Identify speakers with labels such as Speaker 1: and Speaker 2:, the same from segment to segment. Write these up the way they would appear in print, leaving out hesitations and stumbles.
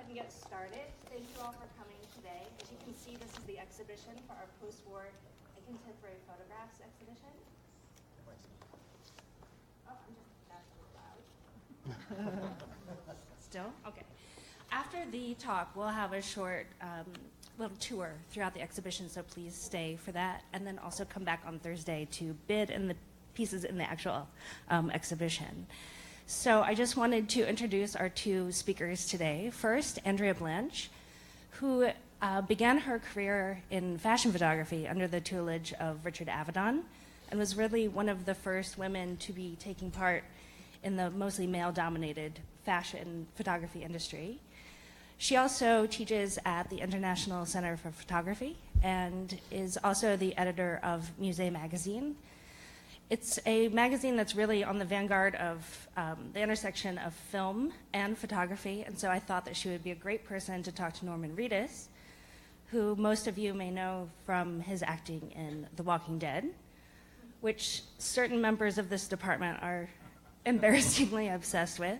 Speaker 1: ahead and get started. Thank you all for coming today. As you can see, this is the exhibition for our post-war and contemporary photographs exhibition. Oh, I'm just that's a little loud. Still? Okay. After the talk, we'll have a short little tour throughout the exhibition, so please stay for that. And then also come back on Thursday to bid in the pieces in the actual exhibition. So I just wanted to introduce our two speakers today. First, Andrea Blanch, who began her career in fashion photography under the tutelage of Richard Avedon, and was really one of the first women to be taking part in the mostly male-dominated fashion photography industry. She also teaches at the International Center for Photography and is also the editor of Musee magazine. It's a magazine that's really on the vanguard of the intersection of film and photography, and so I thought that she would be a great person to talk to Norman Reedus, who most of you may know from his acting in The Walking Dead, which certain members of this department are embarrassingly obsessed with,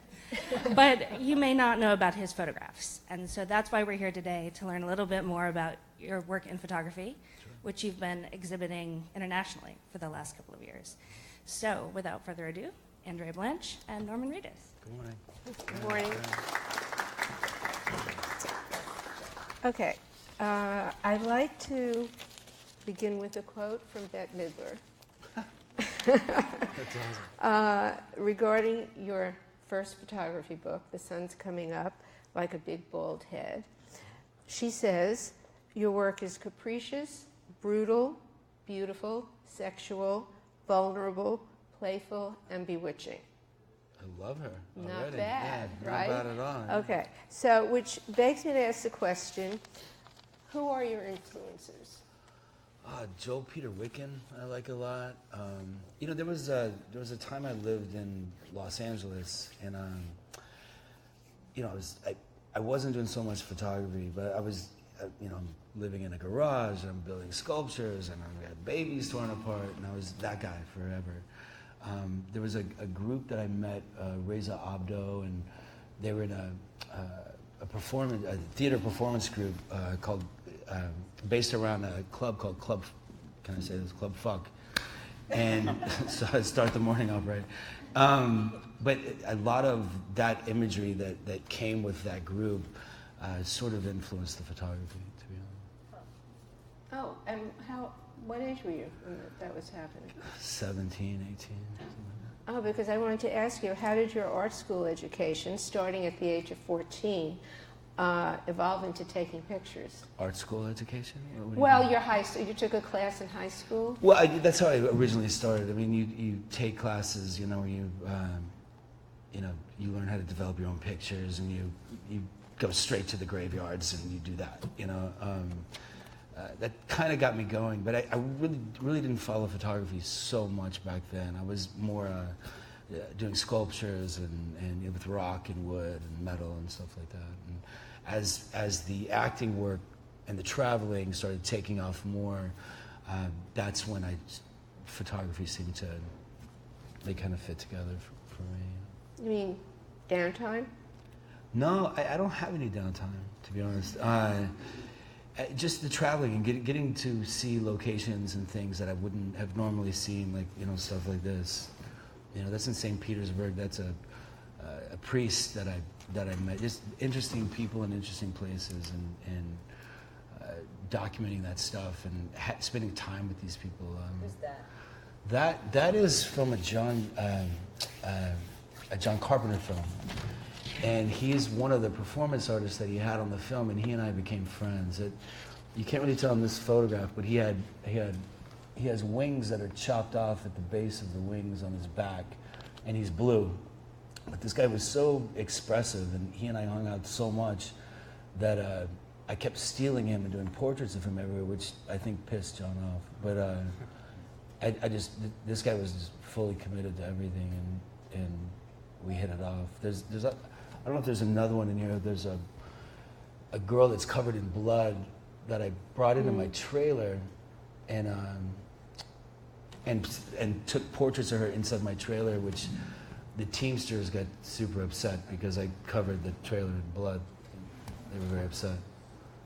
Speaker 1: but you may not know about his photographs. And so that's why we're here today, to learn a little bit more about your work in photography, which you've been exhibiting internationally for the last couple of years. So without further ado, Andrea Blanch and Norman Reedus.
Speaker 2: Good morning.
Speaker 3: Good morning. Okay, I'd like to begin with a quote from Bette Midler.
Speaker 2: That's awesome.
Speaker 3: Regarding your first photography book, The Sun's Coming Up Like a Big Bald Head. She says, your work is capricious, brutal, beautiful, sexual, vulnerable, playful, and bewitching.
Speaker 2: I love her
Speaker 3: Not
Speaker 2: already.
Speaker 3: bad,
Speaker 2: Yeah,
Speaker 3: right?
Speaker 2: Not bad at all.
Speaker 3: Okay, so which begs me to ask the question, who are your influencers?
Speaker 2: Joe Peter Wiccan, I like a lot. You know, there was a time I lived in Los Angeles, and you know, I wasn't doing so much photography, but I was, you know, living in a garage. I'm building sculptures, and I had babies torn apart, and I was that guy forever. There was a group that I met, Reza Abdo, and they were in a theater performance group called. Based around a club called Club, can I say this? Club Fuck. And so I start the morning off right. But a lot of that imagery that came with that group sort of influenced the photography, to be honest.
Speaker 3: Oh, and what age were you when that was happening?
Speaker 2: 17, 18.
Speaker 3: Oh, because I wanted to ask you, how did your art school education, starting at the age of 14, evolve into taking pictures?
Speaker 2: Art school education? What do you
Speaker 3: Well,
Speaker 2: mean?
Speaker 3: your high school, you took a class in high school?
Speaker 2: Well, that's how I originally started. I mean, you take classes, you know, where you learn how to develop your own pictures, and you go straight to the graveyards and you do that, you know. That kind of got me going, but I really didn't follow photography so much back then. I was more doing sculptures and with rock and wood and metal and stuff like that. And as the acting work and the traveling started taking off more, that's when photography seemed to, they kind of fit together for me.
Speaker 3: You mean downtime?
Speaker 2: No, I don't have any downtime, to be honest. Just the traveling and getting to see locations and things that I wouldn't have normally seen, like, you know, stuff like this. You know, that's in St. Petersburg. That's a priest that I met. Just interesting people and interesting places, and documenting that stuff and spending time with these people.
Speaker 3: Who's that?
Speaker 2: That is from a John Carpenter film, and he is one of the performance artists that he had on the film, and he and I became friends. You can't really tell in this photograph, but he has wings that are chopped off at the base of the wings on his back, and he's blue. But this guy was so expressive, and he and I hung out so much that I kept stealing him and doing portraits of him everywhere, which I think pissed John off. But this guy was just fully committed to everything, and we hit it off. I don't know if there's another one in here. There's a girl that's covered in blood that I brought into my trailer, and took portraits of her inside my trailer, which the Teamsters got super upset because I covered the trailer in blood. They were very upset.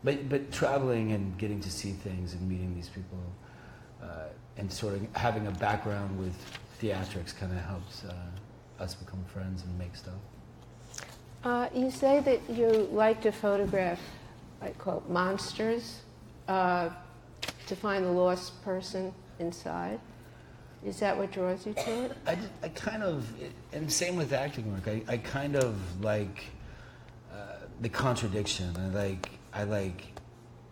Speaker 2: But traveling and getting to see things and meeting these people and sort of having a background with theatrics kind of helps us become friends and make stuff.
Speaker 3: You say that you like to photograph, I call it monsters, to find the lost person inside. Is that what draws you to it?
Speaker 2: I kind of, and same with acting work. I kind of like the contradiction. I like,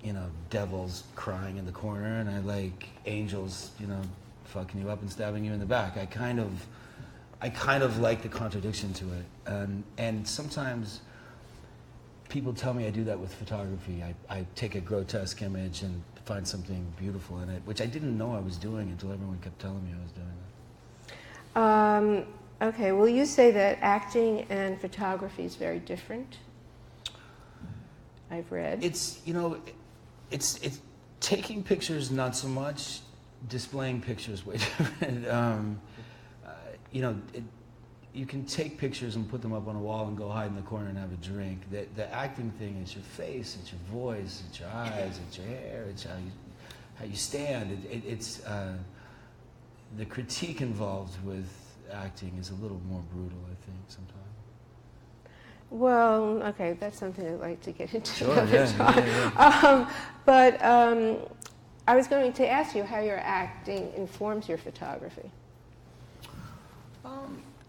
Speaker 2: you know, devils crying in the corner, and I like angels, you know, fucking you up and stabbing you in the back. I kind of like the contradiction to it, and sometimes people tell me I do that with photography. I take a grotesque image and find something beautiful in it, which I didn't know I was doing until everyone kept telling me I was doing that.
Speaker 3: Okay, well, you say that acting and photography is very different. I've read.
Speaker 2: It's, you know, it's taking pictures, not so much. Displaying pictures, way different. You know, you can take pictures and put them up on a wall and go hide in the corner and have a drink. The acting thing is your face, it's your voice, it's your eyes, it's your hair, it's how you stand. It's the critique involved with acting is a little more brutal, I think, sometimes.
Speaker 3: Well, okay, that's something I'd like to get into
Speaker 2: Sure,
Speaker 3: another
Speaker 2: yeah,
Speaker 3: time.
Speaker 2: yeah.
Speaker 3: But I was going to ask you how your acting informs your photography.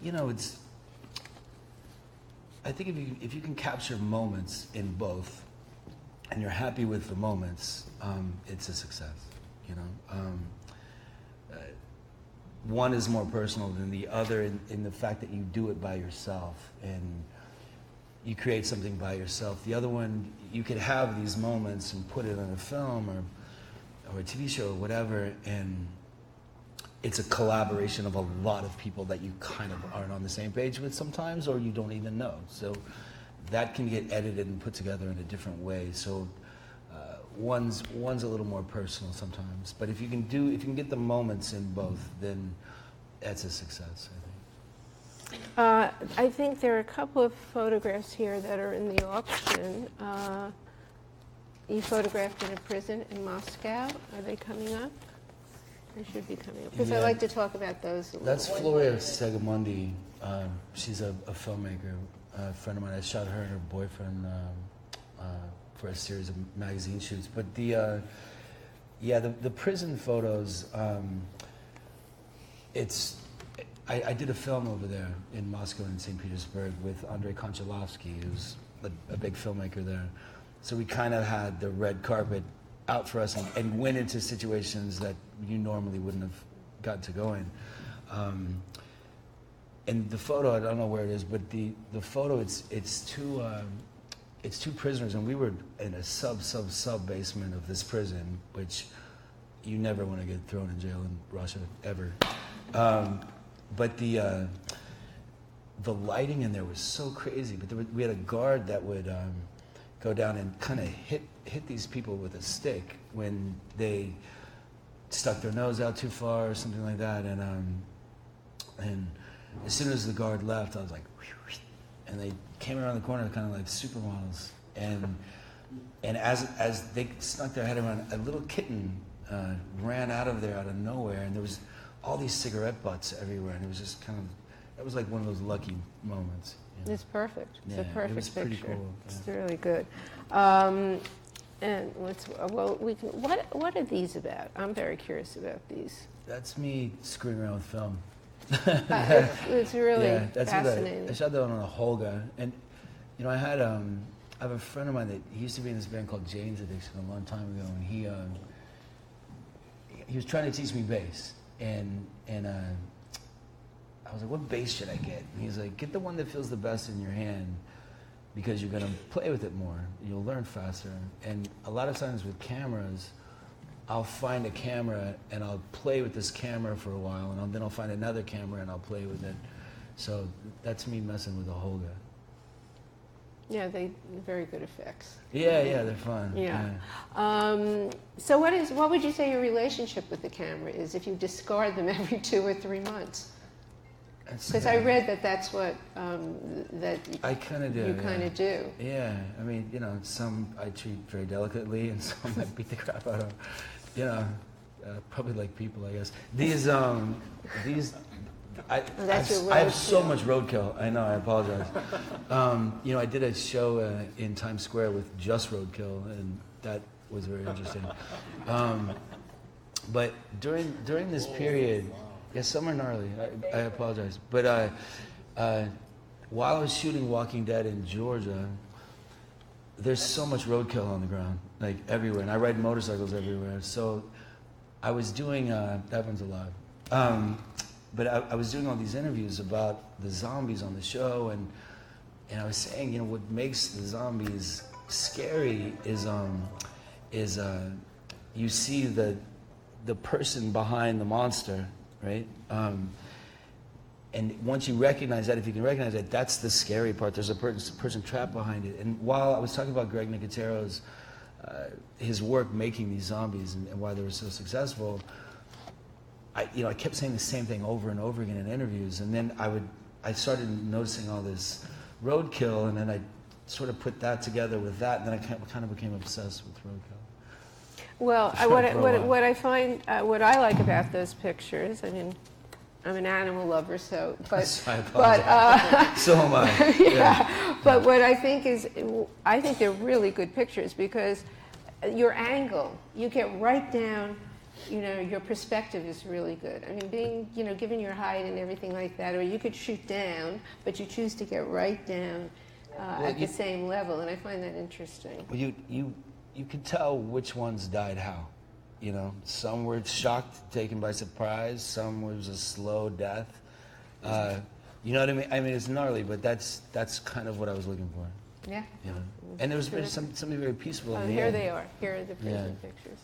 Speaker 2: You know, I think if you can capture moments in both, and you're happy with the moments, it's a success. You know, one is more personal than the other in the fact that you do it by yourself and you create something by yourself. The other one, you could have these moments and put it on a film or a TV show or whatever, and it's a collaboration of a lot of people that you kind of aren't on the same page with sometimes, or you don't even know. So that can get edited and put together in a different way. So one's a little more personal sometimes. But if you can get the moments in both, then that's a success, I think.
Speaker 3: I think there are a couple of photographs here that are in the auction. You photographed in a prison in Moscow. Are they coming up? They should be coming up. Because I like to talk about those a little.
Speaker 2: That's Floria Segamundi. She's a filmmaker, a friend of mine. I shot her and her boyfriend for a series of magazine shoots. But the prison photos, I did a film over there in Moscow and St. Petersburg with Andrei Konchalovsky, who's a big filmmaker there. So we kind of had the red carpet out for us and went into situations that you normally wouldn't have got to go in. And the photo, I don't know where it is, but the photo, it's two prisoners, and we were in a sub basement of this prison, which you never want to get thrown in jail in Russia, ever. But the lighting in there was so crazy. But we had a guard that would go down and kind of hit these people with a stick when they stuck their nose out too far or something like that. And as soon as the guard left, I was like, and they came around the corner kind of like supermodels. And as they snuck their head around, a little kitten ran out of there out of nowhere, and there was all these cigarette butts everywhere, and it was just that was like one of those lucky moments. You know?
Speaker 3: It's perfect. It's a
Speaker 2: Yeah,
Speaker 3: perfect
Speaker 2: it was
Speaker 3: picture.
Speaker 2: pretty cool.
Speaker 3: It's
Speaker 2: Yeah.
Speaker 3: really good. And what are these about? I'm very curious about these.
Speaker 2: That's me screwing around with film.
Speaker 3: It's really
Speaker 2: that's
Speaker 3: fascinating.
Speaker 2: I shot that one on a Holga, and you know I have a friend of mine that he used to be in this band called Jane's Addiction a long time ago, and he was trying to teach me bass, and I was like, what bass should I get? And he's like, get the one that feels the best in your hand, because you're gonna play with it more, you'll learn faster. And a lot of times with cameras, I'll find a camera and I'll play with this camera for a while, and then I'll find another camera and I'll play with it. So that's me messing with a Holga.
Speaker 3: Yeah, they're very good effects.
Speaker 2: Yeah, they're fun.
Speaker 3: Yeah. So what would you say your relationship with the camera is if you discard them every 2 or 3 months? Because I read that that's what that
Speaker 2: I kind of do.
Speaker 3: you kind of do.
Speaker 2: Yeah, I mean, some I treat very delicately, and some I beat the crap out of. Probably like people, I guess. I have so much roadkill. I know. I apologize. I did a show in Times Square with just roadkill, and that was very interesting. But during this period, yeah, some are gnarly. I apologize. But while I was shooting Walking Dead in Georgia, there's so much roadkill on the ground, like everywhere, and I ride motorcycles everywhere. So I was doing that one's alive. But I was doing all these interviews about the zombies on the show, and I was saying, what makes the zombies scary is you see the person behind the monster, right? And once you recognize that, if you can recognize that, that's the scary part. There's a person trapped behind it. And while I was talking about Greg Nicotero's his work making these zombies and why they were so successful, I kept saying the same thing over and over again in interviews, and then I started noticing all this roadkill, and then I sort of put that together with that, and then I kind of became obsessed with roadkill.
Speaker 3: Well, what I find, what I like about those pictures, I mean, I'm an animal lover, so, but
Speaker 2: so am I.
Speaker 3: Yeah. But what I think is, I think they're really good pictures because your angle, you get right down. Your perspective is really good. I mean, being, given your height and everything like that, or you could shoot down, but you choose to get right down at the same level, and I find that interesting.
Speaker 2: Well, you could tell which ones died how. Some were shocked, taken by surprise. Some was a slow death. You know what I mean? I mean, it's gnarly, but that's kind of what I was looking for.
Speaker 3: Yeah.
Speaker 2: And there was something very peaceful.
Speaker 3: Oh,
Speaker 2: in the
Speaker 3: here
Speaker 2: end.
Speaker 3: they are. Here are the prison pictures.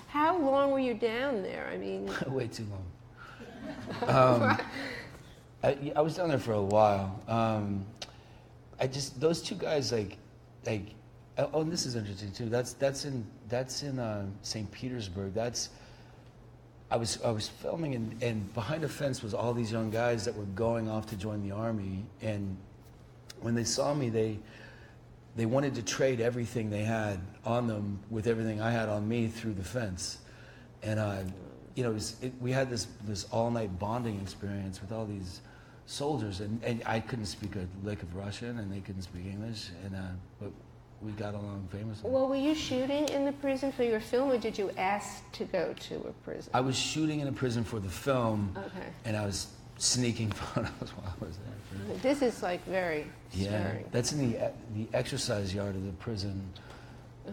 Speaker 3: How long were you down there? I mean,
Speaker 2: way too long. I was down there for a while. Those two guys like. Oh, and this is interesting too. That's in St. Petersburg. I was filming and behind a fence was all these young guys that were going off to join the army, and when they saw me, they wanted to trade everything they had on them with everything I had on me through the fence, and we had this all-night bonding experience with all these soldiers, and I couldn't speak a lick of Russian, and they couldn't speak English, but we got along famously.
Speaker 3: Well, were you shooting in the prison for your film, or did you ask to go to a prison?
Speaker 2: I was shooting in a prison for the film,
Speaker 3: okay.
Speaker 2: And I was sneaking photos while I was there.
Speaker 3: This is like very scary.
Speaker 2: That's in the exercise yard of the prison.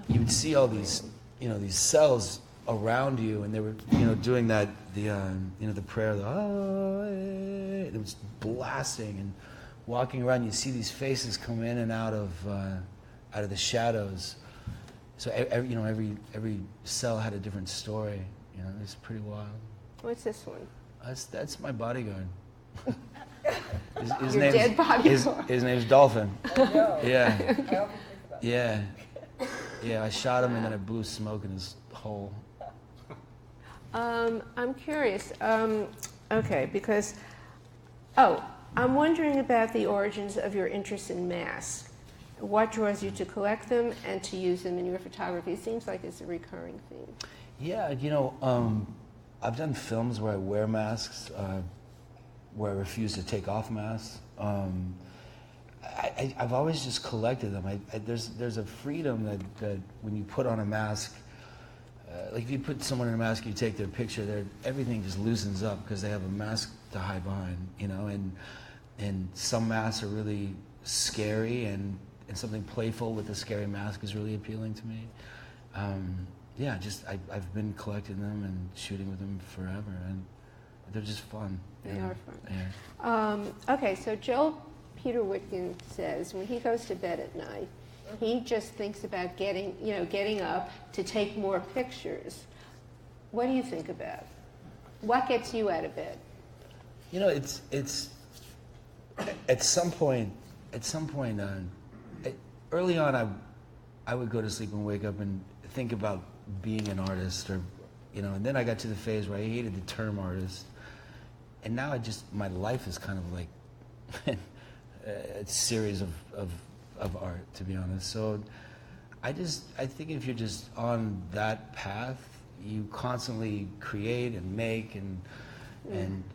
Speaker 2: You would see all these, these cells around you, and they were, doing that, the prayer, it was blasting and walking around. You see these faces come in and out of the shadows. So every cell had a different story. It's pretty wild.
Speaker 3: What's this one?
Speaker 2: That's my bodyguard.
Speaker 3: Your dead bodyguard.
Speaker 2: His name's Dolphin.
Speaker 4: Oh, no.
Speaker 2: Yeah.
Speaker 4: I don't think about
Speaker 2: Yeah. I shot him and then I blew smoke in his hole.
Speaker 3: I'm curious. Okay, because I'm wondering about the origins of your interest in masks. What draws you to collect them and to use them in your photography? It seems like it's a recurring theme.
Speaker 2: Yeah, I've done films where I wear masks, where I refuse to take off masks. I've always just collected them. There's a freedom that when you put on a mask, like if you put someone in a mask, you take their picture, everything just loosens up because they have a mask to hide behind, and some masks are really scary, and something playful with a scary mask is really appealing to me. I've been collecting them and shooting with them forever, and they're just fun.
Speaker 3: They are fun.
Speaker 2: Yeah.
Speaker 3: Okay, so Joel Peter Whitkin says when he goes to bed at night, he just thinks about getting up to take more pictures. What do you think about? What gets you out of bed?
Speaker 2: It's at some point, early on, I would go to sleep and wake up and think about being an artist, or and then I got to the phase where I hated the term artist, and now my life is kind of like a series of art, to be honest. So I think if you're just on that path, you constantly create and make and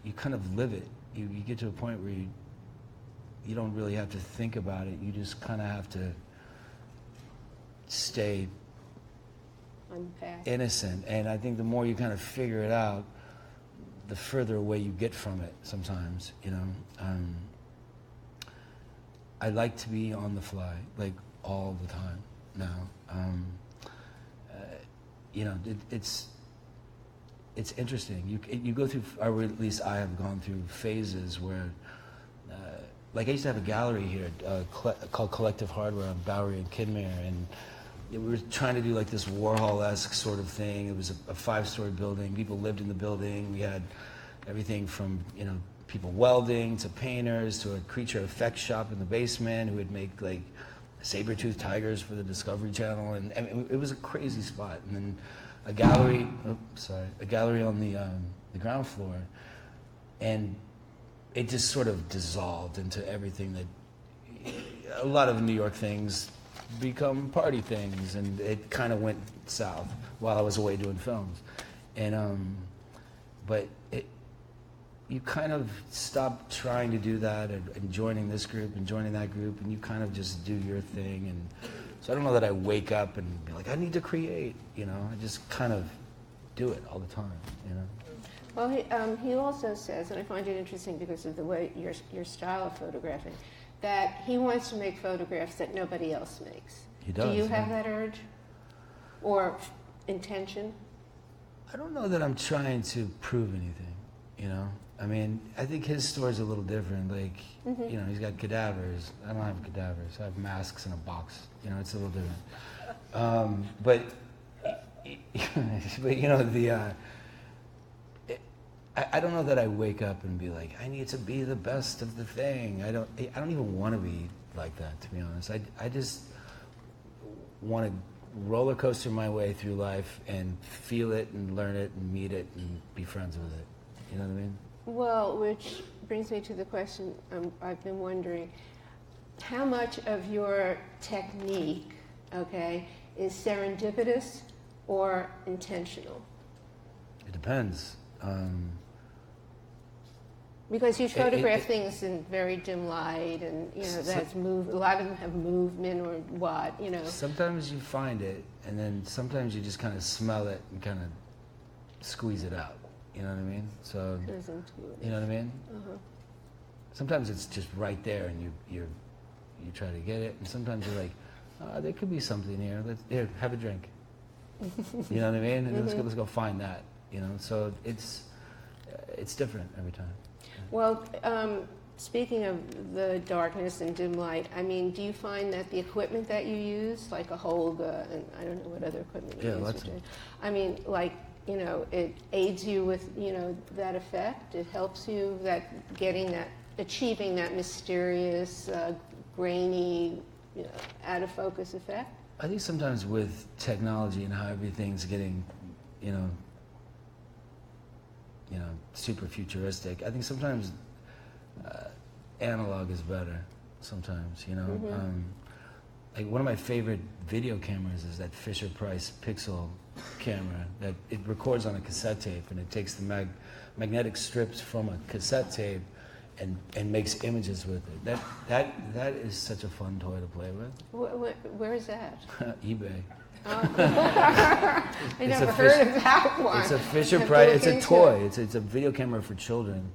Speaker 2: you kind of live it. You get to a point where you don't really have to think about it. You just kind of have to stay innocent. And I think the more you kind of figure it out, the further away you get from it sometimes, you know. I like to be on the fly, like all the time now. You know, it's interesting. You go through, or at least I have gone through phases where, like I used to have a gallery here called Collective Hardware on Bowery and Kidmere, and we were trying to do like this Warhol-esque sort of thing. It was a 5-story building. People lived in the building. We had everything from, you know, people welding to painters to a creature effects shop in the basement who would make like saber-toothed tigers for the Discovery Channel, and I mean, it was a crazy spot. And then a gallery on the ground floor, and it just sort of dissolved into everything that a lot of New York things become party things, and it kind of went south while I was away doing films. And but you kind of stop trying to do that and joining this group and joining that group, and you kind of just do your thing. And so I don't know that I wake up and be like, I need to create, you know. I just kind of do it all the time, you know.
Speaker 3: Well, he also says, and I find it interesting because of the way your style of photographing, that he wants to make photographs that nobody else makes.
Speaker 2: He does.
Speaker 3: Do you have that urge or intention? I
Speaker 2: don't know that I'm trying to prove anything, you know. I mean, I think his story's a little different. Like, you know, he's got cadavers. I don't have cadavers. I have masks in a box. You know, it's a little different. But you know, I don't know that I wake up and be like, I need to be the best of the thing. I don't even want to be like that, to be honest. I just want to roller coaster my way through life and feel it and learn it and meet it and be friends with it. You know what I mean?
Speaker 3: Well, which brings me to the question I've been wondering. How much of your technique, okay, is serendipitous or intentional?
Speaker 2: It depends.
Speaker 3: Because you photograph things in very dim light, and you know that's a lot of them have movement or what, you know. Sometimes
Speaker 2: you find it, and then sometimes you just kind of smell it and kind of squeeze it out. You know what I mean? So you know what I mean? Sometimes it's just right there, and you try to get it, and sometimes you're like, there could be something here. Here, have a drink. You know what I mean? And let's go find that. You know, so it's different every time.
Speaker 3: Well, speaking of the darkness and dim light, I mean, do you find that the equipment that you use, like a Holga, and I don't know what other equipment you use, I mean, like, you know, it aids you with, you know, that effect? It helps you achieving that mysterious, grainy, you know, out of focus effect?
Speaker 2: I think sometimes with technology and how everything's getting, you know, super futuristic, I think sometimes analog is better. Sometimes, you know, like one of my favorite video cameras is that Fisher-Price Pixel camera that it records on a cassette tape, and it takes the magnetic strips from a cassette tape and makes images with it. That is such a fun toy to play with.
Speaker 3: Where is that?
Speaker 2: eBay.
Speaker 3: I never heard of that one.
Speaker 2: It's a Fisher-Price. It's a toy. It's a video camera for children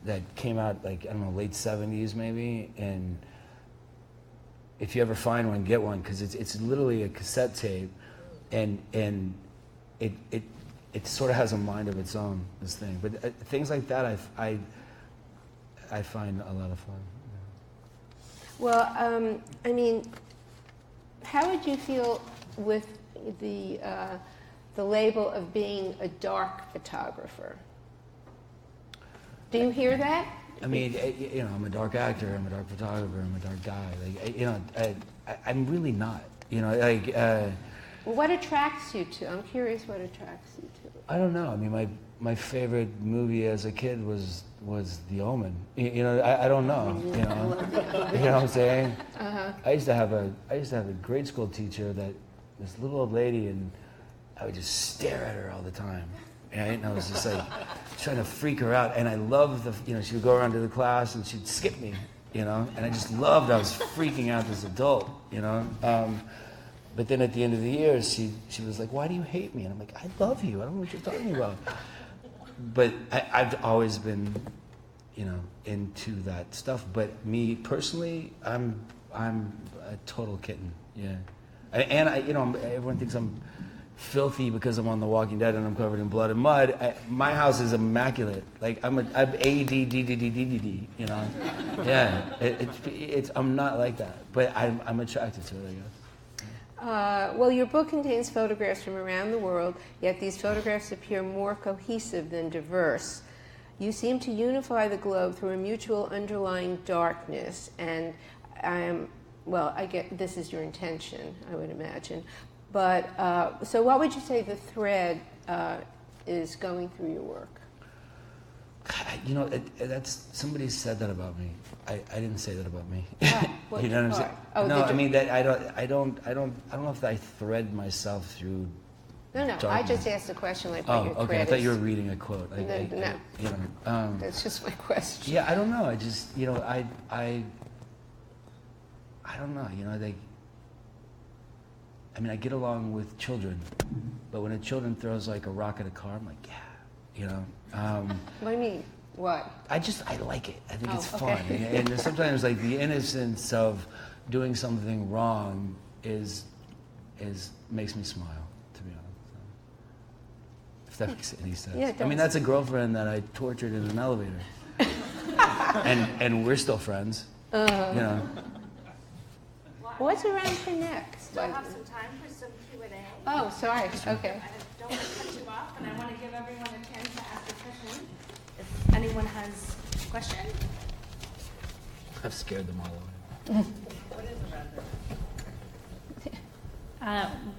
Speaker 2: that came out, like, I don't know, late 70s maybe. And if you ever find one, get one, because it's literally a cassette tape, and it sort of has a mind of its own, this thing. But things like that, I find a lot of fun.
Speaker 3: Well, I mean, how would you feel with the label of being a dark photographer? Do you hear that?
Speaker 2: I mean, you know, I'm a dark actor, I'm a dark photographer, I'm a dark guy. Like, you know, I'm really not. You know, like.
Speaker 3: Well, what attracts you to? I'm curious. What attracts you to it?
Speaker 2: I don't know. I mean, my favorite movie as a kid was The Omen. You know, I don't know. You know, you know what I'm saying? I used to have a grade school teacher that this little old lady, and I would just stare at her all the time. Right? And I was just like trying to freak her out. And I loved you know, she would go around to the class and she'd skip me, you know. And I just loved. I was freaking out this adult, you know. But then at the end of the year, she was like, "Why do you hate me?" And I'm like, "I love you. I don't know what you're talking about." But I've always been, you know, into that stuff. But me personally, I'm a total kitten. Yeah, and I, you know, everyone thinks I'm filthy because I'm on The Walking Dead and I'm covered in blood and mud. My house is immaculate. Like I'm ADDDDDD. You know, yeah. It's I'm not like that, but I'm attracted to it, I guess.
Speaker 3: Well, your book contains photographs from around the world, yet these photographs appear more cohesive than diverse. You seem to unify the globe through a mutual underlying darkness, and I get this is your intention, I would imagine. But so, what would you say the thread is going through your work?
Speaker 2: You know, that's somebody said that about me. I didn't say that about me.
Speaker 3: What
Speaker 2: you know what I'm saying?
Speaker 3: Oh,
Speaker 2: no, I mean that I don't know if I thread myself through.
Speaker 3: No.
Speaker 2: Darkness.
Speaker 3: I just asked a question like what your
Speaker 2: okay.
Speaker 3: thread
Speaker 2: I thought
Speaker 3: is.
Speaker 2: you were reading a quote.
Speaker 3: No.
Speaker 2: You know,
Speaker 3: That's just my question.
Speaker 2: yeah, I don't know. I just, you know, I don't know. You know, I mean, I get along with children, but when a children throws like a rock at a car, I'm like, yeah, you know.
Speaker 3: What do you mean? What?
Speaker 2: I like it. I think it's fun.
Speaker 3: Okay.
Speaker 2: And sometimes like the innocence of doing something wrong is makes me smile, to be honest. So, if that makes any sense.
Speaker 3: Yeah, it
Speaker 2: I mean,
Speaker 3: does.
Speaker 2: that's a girlfriend that I tortured in an elevator. and we're still friends. You know.
Speaker 3: What's around for next?
Speaker 1: Still have some time for some Q&A.
Speaker 3: Oh, sorry. Okay.
Speaker 1: I don't want to cut you off, and I want to give everyone a chance to ask a question. If anyone has a question.
Speaker 2: I've scared them all away.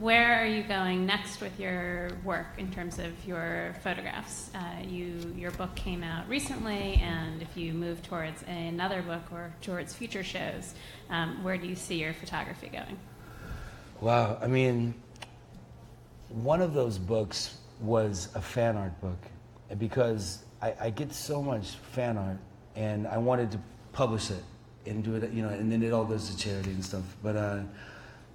Speaker 4: Where are you going next with your work in terms of your photographs? Your book came out recently, and if you move towards another book or towards future shows, where do you see your photography going?
Speaker 2: Wow, I mean, one of those books was a fan art book, because I get so much fan art, and I wanted to publish it and do it, you know, and then it all goes to charity and stuff. But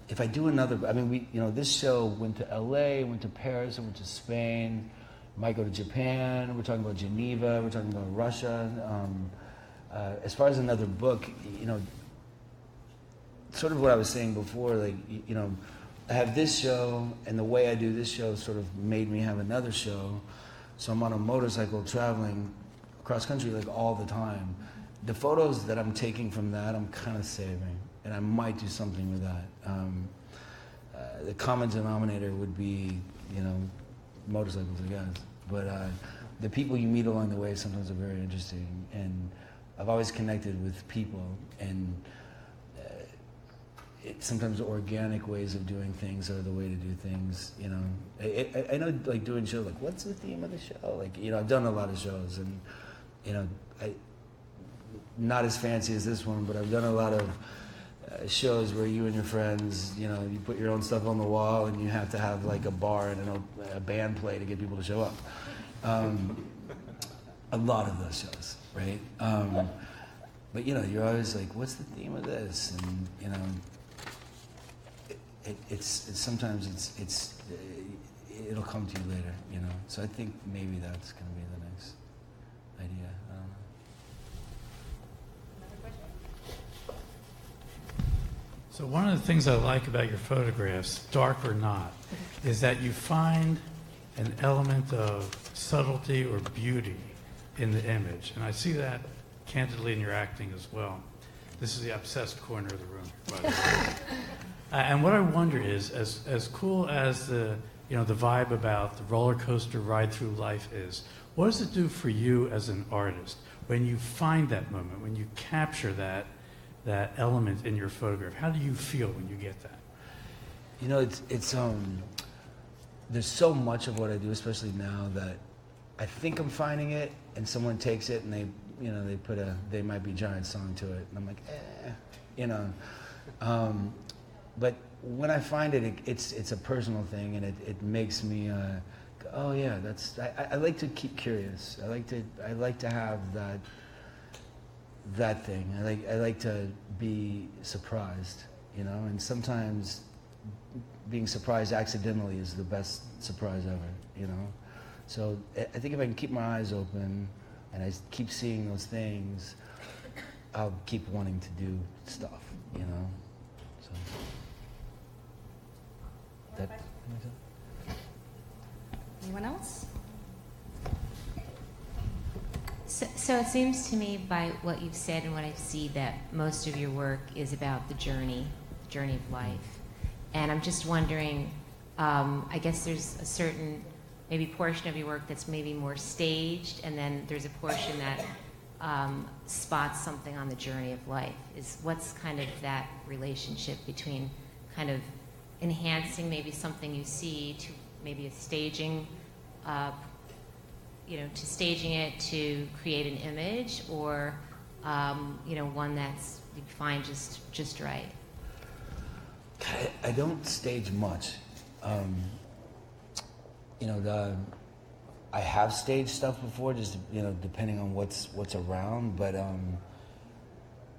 Speaker 2: if I do another, I mean, this show went to LA, went to Paris, it went to Spain, might go to Japan, we're talking about Geneva, we're talking about Russia. As far as another book, you know, sort of what I was saying before, like, you know, I have this show, and the way I do this show sort of made me have another show. So I'm on a motorcycle traveling across country like all the time. The photos that I'm taking from that, I'm kind of saving, and I might do something with that. The common denominator would be, you know, motorcycles, I guess. But the people you meet along the way sometimes are very interesting, and I've always connected with people, and sometimes organic ways of doing things are the way to do things, you know. I know, like, doing shows, like, what's the theme of the show? Like, you know, I've done a lot of shows, and, you know, not as fancy as this one, but I've done a lot of shows where you and your friends, you know, you put your own stuff on the wall, and you have to have, like, a bar and a band play to get people to show up. A lot of those shows, right? But, you know, you're always like, what's the theme of this? And, you know, sometimes it'll come to you later, you know. So I think maybe that's going to be the next idea. I don't know.
Speaker 1: Another question?
Speaker 5: So one of the things I like about your photographs, dark or not, is that you find an element of subtlety or beauty in the image. And I see that candidly in your acting as well. This is the obsessed corner of the room, by the way. And what I wonder is, as cool as the vibe about the roller coaster ride through life is, what does it do for you as an artist when you find that moment, when you capture that element in your photograph? How do you feel when you get that?
Speaker 2: You know, there's so much of what I do, especially now, that I think I'm finding it, and someone takes it and they, you know, they put a "They Might Be Giants" song to it, and I'm like, you know. But when I find it, it's a personal thing, and it makes me go, oh yeah, that's. I like to keep curious. I like to have that thing. I like to be surprised, you know, and sometimes being surprised accidentally is the best surprise ever, you know. So I think if I can keep my eyes open and I keep seeing those things, I'll keep wanting to do stuff, you know. So that.
Speaker 1: Anyone else?
Speaker 6: So it seems to me by what you've said and what I see that most of your work is about the journey of life. And I'm just wondering, I guess there's a certain maybe portion of your work that's maybe more staged, and then there's a portion that spots something on the journey of life. What's kind of that relationship between kind of enhancing maybe something you see to maybe a staging, to staging it to create an image, or one that's you find just right?
Speaker 2: I don't stage much. I have staged stuff before, just depending on what's around. But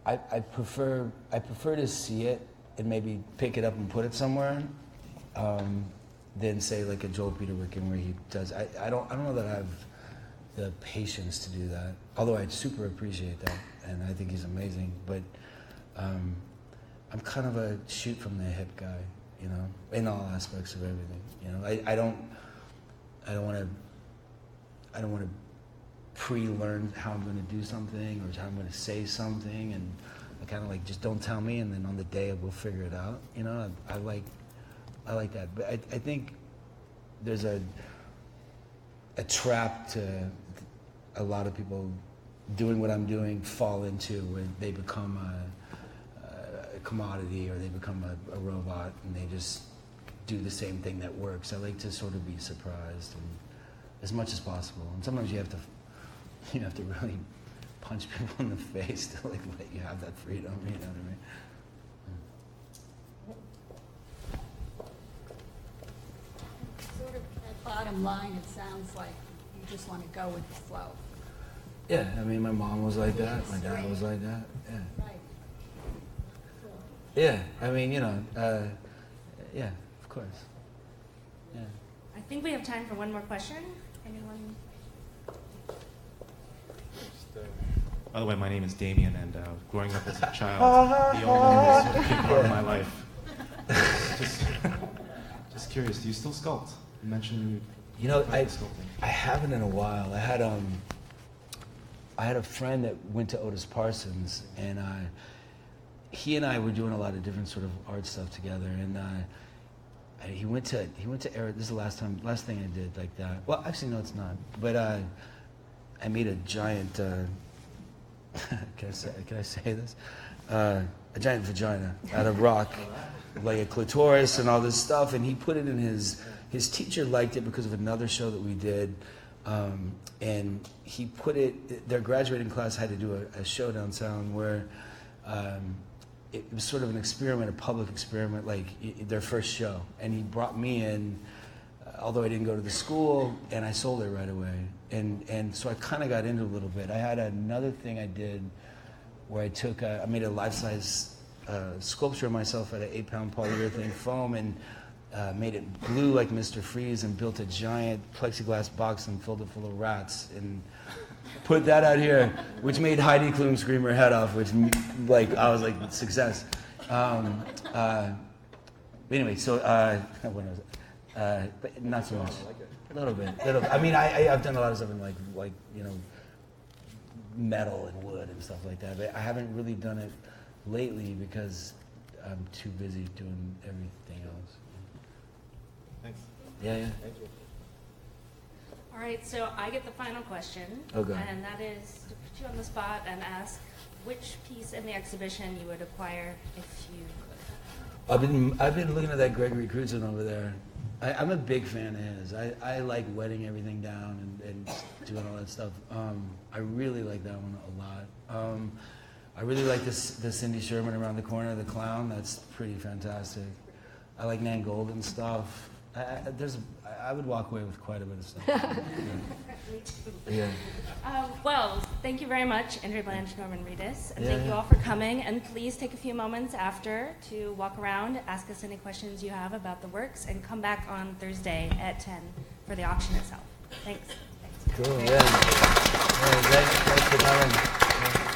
Speaker 2: I prefer to see it and maybe pick it up and put it somewhere, than say like a Joel Peter Wickham where he does. I don't know that I have the patience to do that. Although I super appreciate that, and I think he's amazing. But I'm kind of a shoot from the hip guy, in all aspects of everything. I don't want to pre-learn how I'm going to do something or how I'm going to say something, and I kind of like just don't tell me, and then on the day we'll figure it out. I like that, but I think there's a trap to a lot of people doing what I'm doing fall into, where they become a commodity, or they become a robot, and they just do the same thing that works. I like to sort of be surprised, and as much as possible. And sometimes you have to really punch people in the face to like let you have that freedom. You know what I mean?
Speaker 7: Sort of at bottom line, it sounds like you just want to go with the flow.
Speaker 2: Yeah, I mean, my mom was like that. My dad was like that. Yeah.
Speaker 7: Right. Cool.
Speaker 2: Yeah, I mean, yeah, of course. Yeah.
Speaker 1: I think we have time for one more question. Anyone?
Speaker 8: By the way, my name is Damien, and growing up as a child, the art was a big part of my life. Just curious, do you still sculpt? You mentioned sculpting.
Speaker 2: I haven't in a while. I had a friend that went to Otis Parsons, and he and I were doing a lot of different sort of art stuff together, and he went to Arizona. This is the last thing I did like that. Well, actually, no, it's not. But I made a giant. Can I say this? A giant vagina out of rock, like a clitoris and all this stuff. And he put it in his teacher liked it because of another show that we did. And he put it. Their graduating class had to do a show downtown where. It was sort of an experiment, a public experiment, like their first show. And he brought me in, although I didn't go to the school, and I sold it right away. And so I kind of got into it a little bit. I had another thing I did where I made a life-size sculpture of myself out of 8-pound polyurethane foam, and made it blue like Mr. Freeze, and built a giant plexiglass box and filled it full of rats. And put that out here, which made Heidi Klum scream her head off, which, I was like, success. Anyway, so, when was it? But not so much. A little bit. I mean, I've done a lot of stuff in like metal and wood and stuff like that, but I haven't really done it lately because I'm too busy doing everything else.
Speaker 8: Thanks.
Speaker 2: Yeah.
Speaker 8: Thank you.
Speaker 1: All right, so I get the final question.
Speaker 2: Okay.
Speaker 1: And that is to put you on the spot and ask which piece in the exhibition you would acquire if you could.
Speaker 2: I've been looking at that Gregory Crewdson over there, I'm a big fan of his. I like wetting everything down and doing all that stuff. I really like that one a lot. I really like the Cindy Sherman Around the Corner, the clown. That's pretty fantastic. I like Nan Golden stuff. I would walk away with quite a bit of stuff. Yeah.
Speaker 1: Well, thank you very much, Andrea Blanch, Norman Reedus, and
Speaker 2: Yeah,
Speaker 1: thank you
Speaker 2: yeah.
Speaker 1: all for coming. And please take a few moments after to walk around, ask us any questions you have about the works, and come back on Thursday at 10 for the auction itself. Thanks.
Speaker 2: Cool, yeah. Thanks for coming. Yeah.